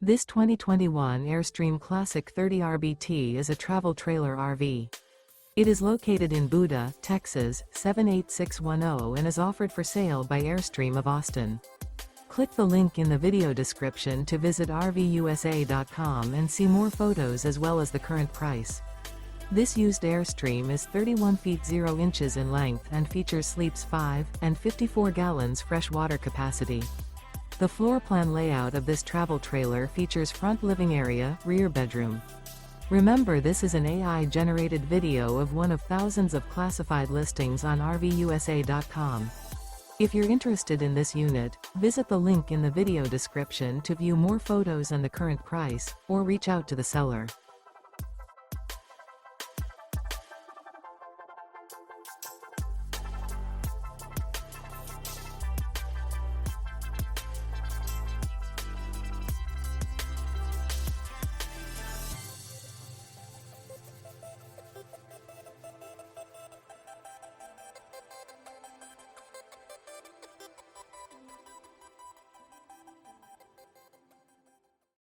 This 2021 Airstream Classic 30 RBT is a travel trailer RV. It is located in Buda, Texas, 78610 and is offered for sale by Airstream of Austin. Click the link in the video description to visit RVUSA.com and see more photos as well as the current price. This used Airstream is 31 feet 0 inches in length and features sleeps 5 and 54 gallons fresh water capacity. The floor plan layout of this travel trailer features front living area, rear bedroom. Remember, this is an AI-generated video of one of thousands of classified listings on RVUSA.com. If you're interested in this unit, visit the link in the video description to view more photos and the current price, or reach out to the seller.